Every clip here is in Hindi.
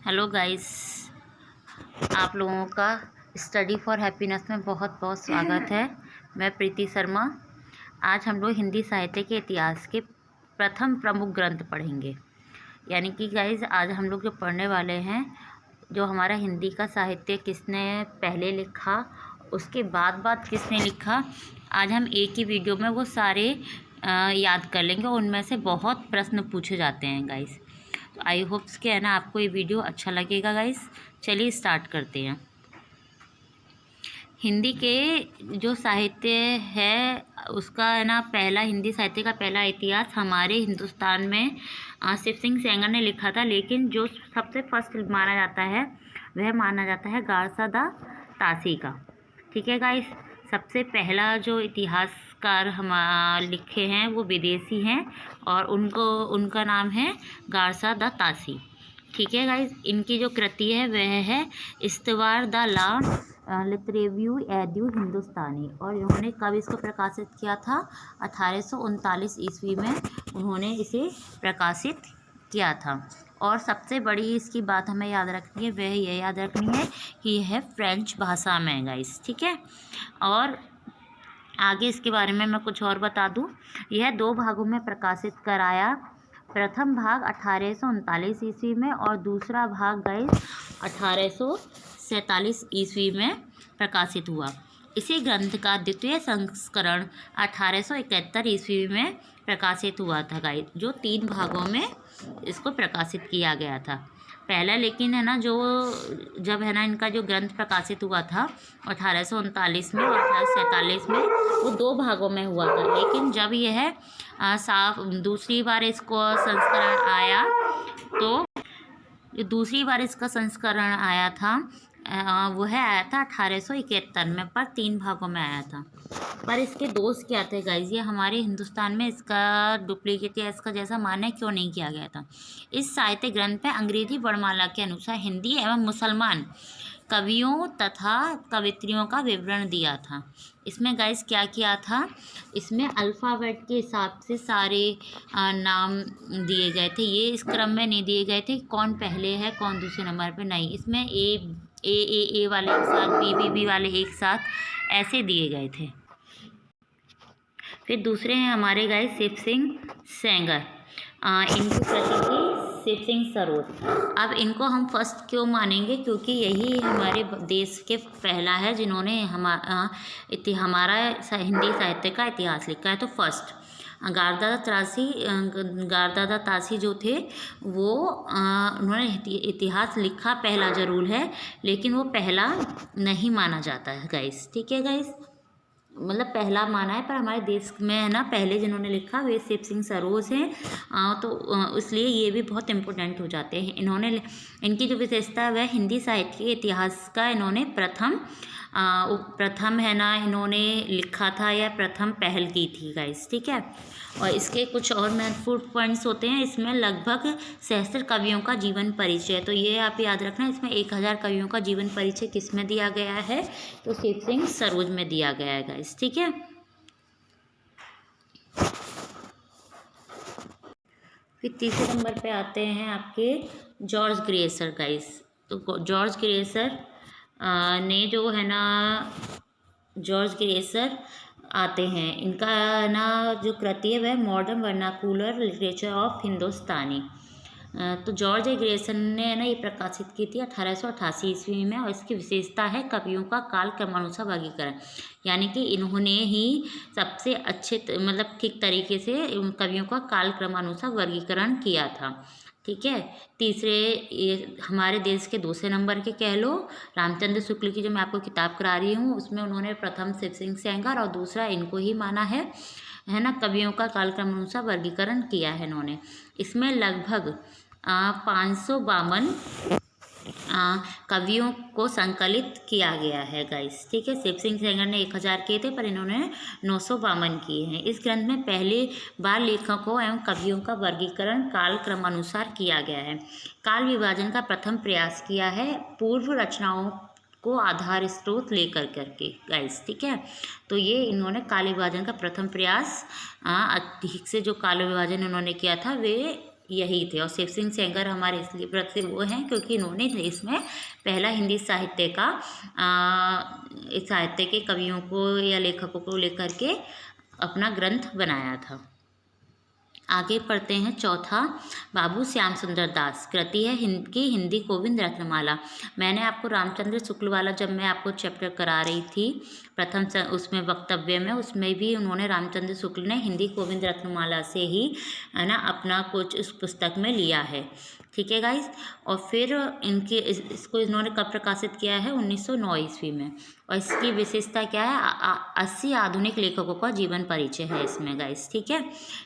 हेलो गाइस, आप लोगों का स्टडी फॉर हैप्पीनेस में बहुत बहुत स्वागत है। मैं प्रीति शर्मा। आज हम लोग हिंदी साहित्य के इतिहास के प्रथम प्रमुख ग्रंथ पढ़ेंगे। यानी कि गाइस आज हम लोग जो पढ़ने वाले हैं, जो हमारा हिंदी का साहित्य किसने पहले लिखा, उसके बाद किसने लिखा, आज हम एक ही वीडियो में वो सारे याद कर लेंगे। उनमें से बहुत प्रश्न पूछे जाते हैं गाइस। तो आई होप्स कि है ना आपको ये वीडियो अच्छा लगेगा गाइस। चलिए स्टार्ट करते हैं। हिंदी के जो साहित्य है उसका है ना पहला, हिंदी साहित्य का पहला इतिहास हमारे हिंदुस्तान में शिव सिंह सेंगर ने लिखा था। लेकिन जो सबसे फर्स्ट माना जाता है वह माना जाता है गारसा दा तासी का। ठीक है गाइस, सबसे पहला जो इतिहासकार हम लिखे हैं वो विदेशी हैं और उनका नाम है गारसा दा तासी। ठीक है गाइस, इनकी जो कृति है वह है इस्तवार द ला लिटरेव्यू एड्यू हिंदुस्तानी। और इन्होंने कब इसको प्रकाशित किया था? 1839 ईस्वी में उन्होंने इसे प्रकाशित किया था। और सबसे बड़ी इसकी बात हमें याद रखनी है, वह यह याद रखनी है कि यह फ्रेंच भाषा में है गाइस। ठीक है, और आगे इसके बारे में मैं कुछ और बता दूं। यह 2 भागों में प्रकाशित कराया। प्रथम भाग 1839 ईस्वी में और दूसरा भाग गाइस 1847 ईस्वी में प्रकाशित हुआ। इसी ग्रंथ का द्वितीय संस्करण 1871 ईस्वी में प्रकाशित हुआ था गाइस, जो 3 भागों में इसको प्रकाशित किया गया था पहला। लेकिन है ना जो जब है ना इनका जो ग्रंथ प्रकाशित हुआ था 1839 में और 1847 में, वो 2 भागों में हुआ था। लेकिन जब यह साफ दूसरी बार इसको संस्करण आया, तो जो दूसरी बार इसका संस्करण आया था वह आया था 1871 में, पर 3 भागों में आया था। पर इसके दोष क्या थे गाइज? ये हमारे हिंदुस्तान में इसका डुप्लीकेट या इसका जैसा मान्य क्यों नहीं किया गया था? इस साहित्य ग्रंथ में अंग्रेजी वर्णमाला के अनुसार हिंदी एवं मुसलमान कवियों तथा कवित्रियों का विवरण दिया था। इसमें गाइस क्या किया था? इसमें अल्फ़ाबेट के हिसाब से सारे नाम दिए गए थे। ये इस क्रम में नहीं दिए गए थे कौन पहले है कौन दूसरे नंबर पे, नहीं। इसमें ए वाले एक साथ, बी वाले एक साथ, ऐसे दिए गए थे। फिर दूसरे हैं हमारे गाइस शिव सिंह सेंगर। इनकी कृति थी शिव सिंह सरोज। अब इनको हम फर्स्ट क्यों मानेंगे? क्योंकि यही हमारे देश के पहला है जिन्होंने हमारा हिंदी साहित्य का इतिहास लिखा है। तो फर्स्ट गारदादा तासी जो थे वो उन्होंने इतिहास लिखा, पहला जरूर है, लेकिन वो पहला नहीं माना जाता है गाइस। ठीक है गाइस, मतलब पहला माना है, पर हमारे देश में है ना पहले जिन्होंने लिखा वे शिव सिंह सरोज हैं। तो इसलिए ये भी बहुत इम्पोर्टेंट हो जाते हैं। इनकी जो विशेषता है वह हिंदी साहित्य के इतिहास का इन्होंने प्रथम है ना इन्होंने लिखा था या प्रथम पहल की थी गाइस। ठीक है, और इसके कुछ और महत्वपूर्ण पॉइंट्स होते हैं। इसमें लगभग 66 कवियों का जीवन परिचय, तो ये आप याद रखना। इसमें 1000 कवियों का जीवन परिचय किस में दिया गया है? तो शिव सिंह सरोज में दिया गया है गाइस। ठीक है, फिर तीसरे नंबर पे आते हैं आपके जॉर्ज ग्रेसर गाइस। तो जॉर्ज ग्रेसर ने जो है ना जॉर्ज ग्रेसर आते हैं। इनका ना जो कृति है वह मॉडर्न वर्नाकुलर लिटरेचर ऑफ हिंदुस्तानी। तो जॉर्ज ग्रेसर ने ना ये प्रकाशित की थी 1888 ईस्वी में। और इसकी विशेषता है कवियों का काल क्रमानुसार वर्गीकरण, यानी कि इन्होंने ही सबसे अच्छे मतलब ठीक तरीके से कवियों का काल क्रमानुसार वर्गीकरण किया था। ठीक है, तीसरे ये हमारे देश के दूसरे नंबर के कह लो रामचंद्र शुक्ल की जो मैं आपको किताब करा रही हूँ, उसमें उन्होंने प्रथम शिव सिंह सेंगर और दूसरा इनको ही माना है ना कवियों का कालक्रमानुसार वर्गीकरण किया है इन्होंने। इसमें लगभग 552 कवियों को संकलित किया गया है गाइस। ठीक है, शिव सिंह सेंगर ने 1000 किए थे, पर इन्होंने 952 किए हैं। इस ग्रंथ में पहली बार लेखकों एवं कवियों का वर्गीकरण काल क्रमानुसार किया गया है। काल विभाजन का प्रथम प्रयास किया है पूर्व रचनाओं को आधार स्रोत लेकर करके गाइस। ठीक है, तो ये इन्होंने काल विभाजन का प्रथम प्रयास अधिक से जो काल विभाजन इन्होंने किया था वे यही थे। और शिव सिंह सेंगर हमारे इसलिए प्रसिद्ध वो हैं क्योंकि इन्होंने इसमें पहला हिंदी साहित्य का साहित्य के कवियों को या लेखकों को लेकर के अपना ग्रंथ बनाया था। आगे पढ़ते हैं चौथा, बाबू श्याम सुंदर दास, कृति है हिंदी गोविंद रत्नमाला। मैंने आपको रामचंद्र शुक्ल वाला जब मैं आपको चैप्टर करा रही थी प्रथम उसमें वक्तव्य में, उसमें भी उन्होंने रामचंद्र शुक्ल ने हिंदी गोविंद रत्नमाला से ही है ना अपना कुछ उस पुस्तक में लिया है। ठीक है गाइस। और फिर इनके इसको इन्होंने कब प्रकाशित किया है? 1909 ईस्वी में। और इसकी विशेषता क्या है? 80 आधुनिक लेखकों का जीवन परिचय है इसमें गाइस। ठीक है।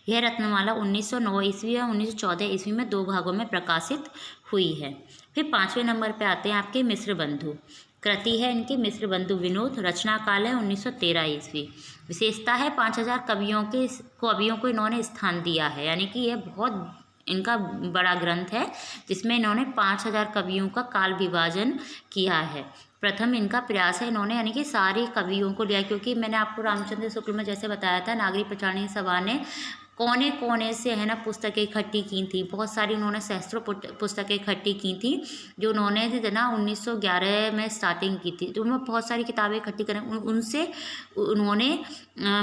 यह रत्नमाला 1909 ईस्वी और 1914 ईस्वी में 2 भागों में प्रकाशित हुई है। फिर 5वें नंबर पे आते हैं आपके मिश्र बंधु, कृति है इनकी मिश्र बंधु विनोद, रचना काल है 1913 ईस्वी। विशेषता है 5000 कवियों को इन्होंने स्थान दिया है, यानी कि यह बहुत इनका बड़ा ग्रंथ है जिसमें इन्होंने 5000 कवियों का काल विभाजन किया है। प्रथम इनका प्रयास है, इन्होंने यानी कि सारे कवियों को लिया, क्योंकि मैंने आपको रामचंद्र शुक्ल में जैसे बताया था नागरी पंचाणी सभा ने कोने कोने से है ना पुस्तकें इकट्ठी की थी, बहुत सारी उन्होंने सहस्त्रों पुस्तकें इकट्ठी की थी जो उन्होंने ना 1911 में स्टार्टिंग की थी। तो उन्होंने बहुत सारी किताबें इकट्ठी करें, उनसे उन्होंने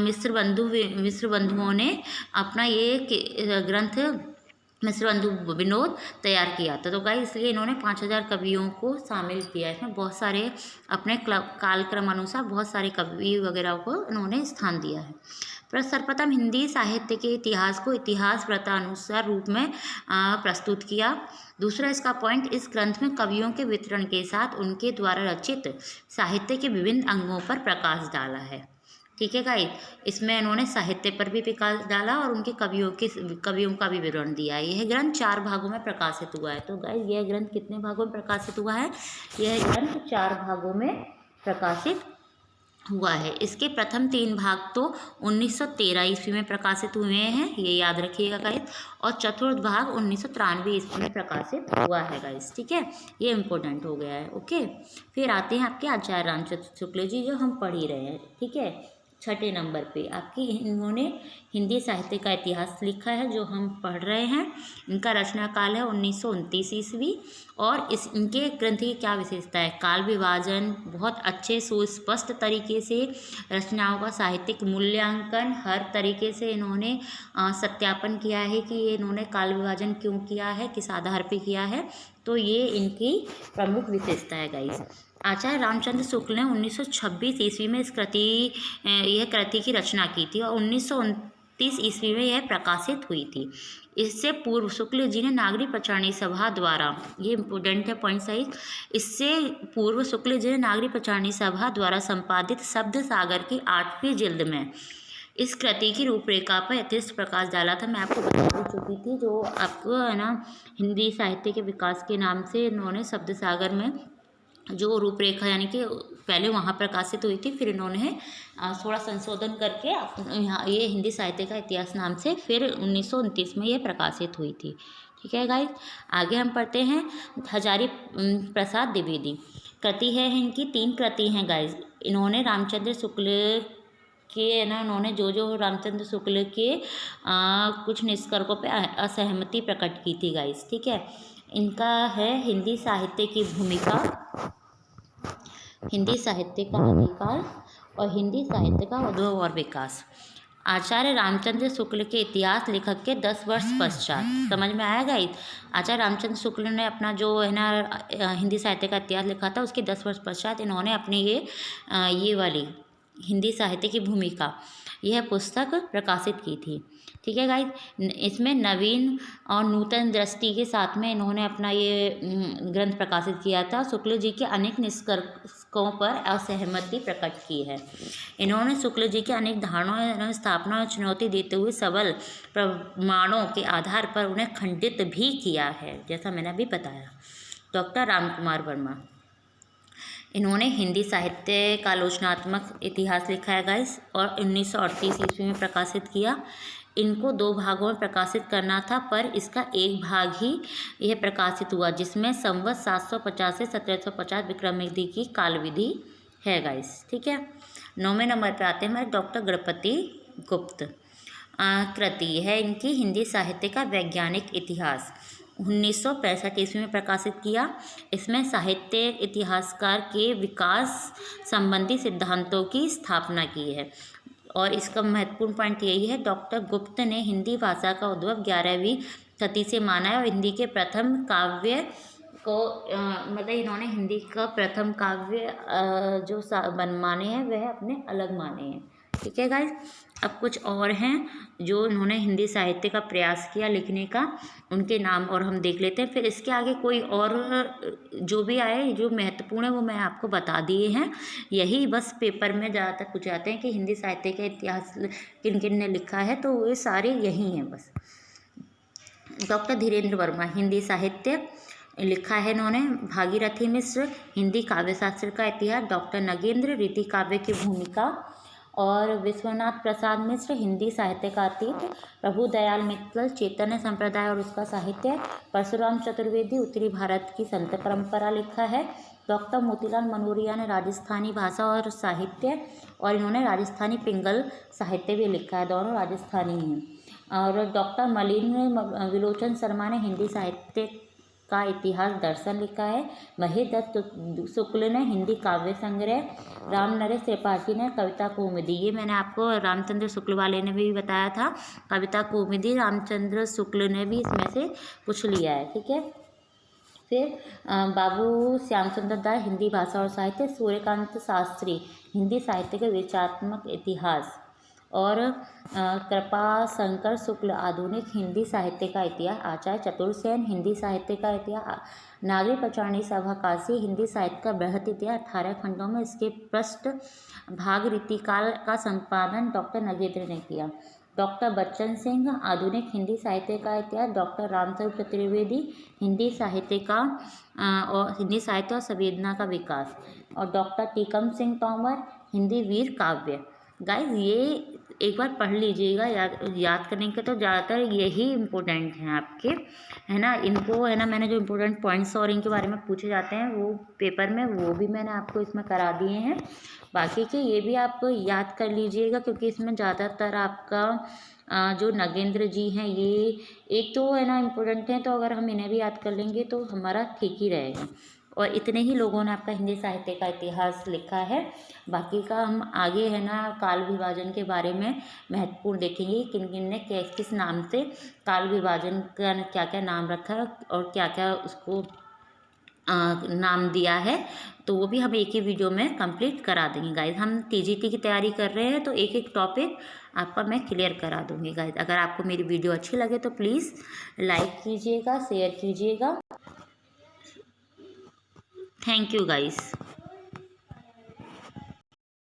मिश्र बंधुओं ने अपना ये ग्रंथ मिश्र बंधु विनोद तैयार किया था। तो गाइस इसलिए इन्होंने 5000 कवियों को शामिल किया है। इसमें बहुत सारे अपने कालक्रम अनुसार बहुत सारे कवि वगैरह को इन्होंने स्थान दिया है। सर्वप्रथम हिंदी साहित्य के इतिहास को इतिहास प्रथानुसार रूप में प्रस्तुत किया। दूसरा इसका पॉइंट, इस ग्रंथ में कवियों के वितरण के साथ उनके द्वारा रचित साहित्य के विभिन्न अंगों पर प्रकाश डाला है। ठीक है गाइस। इसमें इन्होंने साहित्य पर भी प्रकाश डाला और उनके कवियों का भी विवरण दिया है। यह ग्रंथ 4 भागों में प्रकाशित हुआ है। तो गाइस यह ग्रंथ कितने भागों में प्रकाशित हुआ है? यह ग्रंथ 4 भागों में प्रकाशित हुआ है। इसके प्रथम 3 भाग तो 1913 ईस्वी में प्रकाशित हुए हैं, ये याद रखिएगा गाइस। और चतुर्थ भाग 1993 ईस्वी में प्रकाशित हुआ है गाइस। ठीक है, ये इम्पोर्टेंट हो गया है। ओके। फिर आते हैं आपके आचार्य रामचंद्र शुक्ल जी, जो हम पढ़ ही रहे हैं। ठीक है। 6ठे नंबर पे आपकी इन्होंने हिंदी साहित्य का इतिहास लिखा है जो हम पढ़ रहे हैं। इनका रचना काल है 1929 ईस्वी। और इनके ग्रंथ की क्या विशेषता है? काल विभाजन, बहुत अच्छे सुस्पष्ट तरीके से रचनाओं का साहित्यिक मूल्यांकन, हर तरीके से इन्होंने सत्यापन किया है कि ये इन्होंने काल विभाजन क्यों किया है, किस आधार पे किया है। तो ये इनकी प्रमुख विशेषता है गाइस। आचार्य रामचंद्र शुक्ल ने 1926 ईस्वी में यह कृति की रचना की थी और 1929 ईस्वी में यह प्रकाशित हुई थी। इससे पूर्व शुक्ल जी ने नागरी पंचाणी सभा द्वारा, ये इम्पोर्टेंट है पॉइंट सही, इससे पूर्व शुक्ल जी ने नागरी पंचाणी सभा द्वारा संपादित शब्द सागर की 8वीं जिल्द में इस कृति की रूपरेखा पर यथेष्ट प्रकाश डाला था। मैं आपको बता चुकी थी, जो आपको है ना हिंदी साहित्य के विकास के नाम से इन्होंने शब्द सागर में जो रूपरेखा यानी कि पहले वहाँ प्रकाशित हुई थी, फिर इन्होंने थोड़ा संशोधन करके यहाँ ये हिंदी साहित्य का इतिहास नाम से फिर 1929 में ये प्रकाशित हुई थी। ठीक है गाइस। आगे हम पढ़ते हैं हजारी प्रसाद द्विवेदी, कृति है इनकी 3 कृति हैं गाइस। इन्होंने रामचंद्र शुक्ल के ना उन्होंने जो रामचंद्र शुक्ल के कुछ निष्कर्षों पे असहमति प्रकट की थी गाइस। ठीक है। इनका है हिंदी साहित्य की भूमिका, हिंदी साहित्य का अधिकार और हिंदी साहित्य का उद्भव और विकास। आचार्य रामचंद्र शुक्ल के इतिहास लेखक के 10 वर्ष पश्चात, समझ में आया गाइस? आचार्य रामचंद्र शुक्ल ने अपना जो है ना हिंदी साहित्य का इतिहास लिखा था, उसके 10 वर्ष पश्चात इन्होंने अपनी ये वाली हिंदी साहित्य की भूमिका यह पुस्तक प्रकाशित की थी। ठीक है गाइस। इसमें नवीन और नूतन दृष्टि के साथ में इन्होंने अपना ये ग्रंथ प्रकाशित किया था। शुक्ल जी के अनेक निष्कर्षों पर असहमति प्रकट की है। इन्होंने शुक्ल जी के अनेक धारणाओं स्थापना और चुनौती देते हुए सबल प्रमाणों के आधार पर उन्हें खंडित भी किया है, जैसा मैंने अभी बताया। डॉक्टर रामकुमार वर्मा, इन्होंने हिंदी साहित्य का आलोचनात्मक इतिहास लिखा है गाइस और 1938 ईस्वी में प्रकाशित किया। इनको 2 भागों में प्रकाशित करना था, पर इसका एक भाग ही यह प्रकाशित हुआ, जिसमें संवत 750 से 1750 विक्रमादित्य की काल विधि है गाइस। ठीक है। 9वें नंबर पर आते हैं हमारे डॉक्टर गणपति गुप्त। कृति है इनकी हिंदी साहित्य का वैज्ञानिक इतिहास, 1965 ईस्वी में प्रकाशित किया। इसमें साहित्य इतिहासकार के विकास संबंधी सिद्धांतों की स्थापना की है। और इसका महत्वपूर्ण पॉइंट यही है, डॉक्टर गुप्त ने हिंदी भाषा का उद्भव 11वीं शती से माना है और हिंदी के प्रथम काव्य को मतलब इन्होंने हिंदी का प्रथम काव्य जो माने हैं वह अपने अलग माने हैं। ठीक है गाइस, अब कुछ और हैं जो इन्होंने हिंदी साहित्य का प्रयास किया लिखने का, उनके नाम और हम देख लेते हैं। फिर इसके आगे कोई और जो भी आए जो महत्वपूर्ण है वो मैं आपको बता दिए हैं। यही बस पेपर में ज़्यादातर पूछ जाते हैं कि हिंदी साहित्य का इतिहास किन किन ने लिखा है, तो ये सारे यही हैं बस। डॉक्टर धीरेन्द्र वर्मा, हिंदी साहित्य लिखा है इन्होंने। भागीरथी मिश्र, हिंदी काव्य शास्त्र का इतिहास। डॉक्टर नगेंद्र, रीति काव्य की भूमिका। और विश्वनाथ प्रसाद मिश्र, हिंदी साहित्य का अतीत। प्रभु दयाल मित्तल, चैतन्य संप्रदाय और उसका साहित्य। परशुराम चतुर्वेदी, उत्तरी भारत की संत परंपरा लिखा है। डॉक्टर मोतीलाल मनोरिया ने राजस्थानी भाषा और साहित्य, और इन्होंने राजस्थानी पिंगल साहित्य भी लिखा है, दोनों राजस्थानी हैं। और डॉक्टर मलिन विलोचन शर्मा ने हिंदी साहित्य का इतिहास दर्शन लिखा है। महेश दत्त शुक्ल ने हिंदी काव्य संग्रह। राम नरेश त्रिपाठी ने कविता कौमुदी, ये मैंने आपको रामचंद्र शुक्ल वाले ने भी बताया था, कविता कौमुदी रामचंद्र शुक्ल ने भी इसमें से कुछ लिया है। ठीक है, फिर बाबू श्याम सुंदर दास, हिंदी भाषा और साहित्य। सूर्यकांत शास्त्री, हिंदी साहित्य के विचारात्मक इतिहास। और कृपाशंकर शुक्ल, आधुनिक हिंदी साहित्य का इतिहास। आचार्य चतुर्सेन, हिंदी साहित्य का इतिहास। नागरी पचारणी सभा काशी, हिंदी साहित्य का बृहत इतिहास, 18 खंडों में। इसके पृष्ठ भाग रीतिकाल का संपादन डॉक्टर नगेंद्र ने किया। डॉक्टर बच्चन सिंह, आधुनिक हिंदी साहित्य का इतिहास। डॉक्टर रामस्वरूप चतुर्वेदी, हिंदी साहित्य का और हिंदी साहित्य और संवेदना का विकास। और डॉक्टर टीकम सिंह तोमर, हिंदी वीर काव्य। गाइस ये एक बार पढ़ लीजिएगा, याद करने के तो ज़्यादातर यही इम्पोर्टेंट हैं आपके, है ना। इनको है ना, मैंने जो इम्पोर्टेंट पॉइंट्स और इनके बारे में पूछे जाते हैं वो पेपर में, वो भी मैंने आपको इसमें करा दिए हैं। बाकी के ये भी आप याद कर लीजिएगा, क्योंकि इसमें ज़्यादातर आपका जो नगेंद्र जी हैं ये एक तो है ना इम्पोर्टेंट हैं, तो अगर हम इन्हें भी याद कर लेंगे तो हमारा ठीक ही रहेगा। और इतने ही लोगों ने आपका हिंदी साहित्य का इतिहास लिखा है। बाकी का हम आगे है ना काल विभाजन के बारे में महत्वपूर्ण देखेंगे, किन किन ने किस नाम से काल विभाजन का क्या क्या नाम रखा है और क्या क्या उसको नाम दिया है, तो वो भी हम एक ही वीडियो में कंप्लीट करा देंगे गाइज। हम टीजीटी की तैयारी कर रहे हैं तो एक एक टॉपिक आपका मैं क्लियर करा दूँगी गाइज। अगर आपको मेरी वीडियो अच्छी लगे तो प्लीज़ लाइक कीजिएगा, शेयर कीजिएगा। Thank you guys.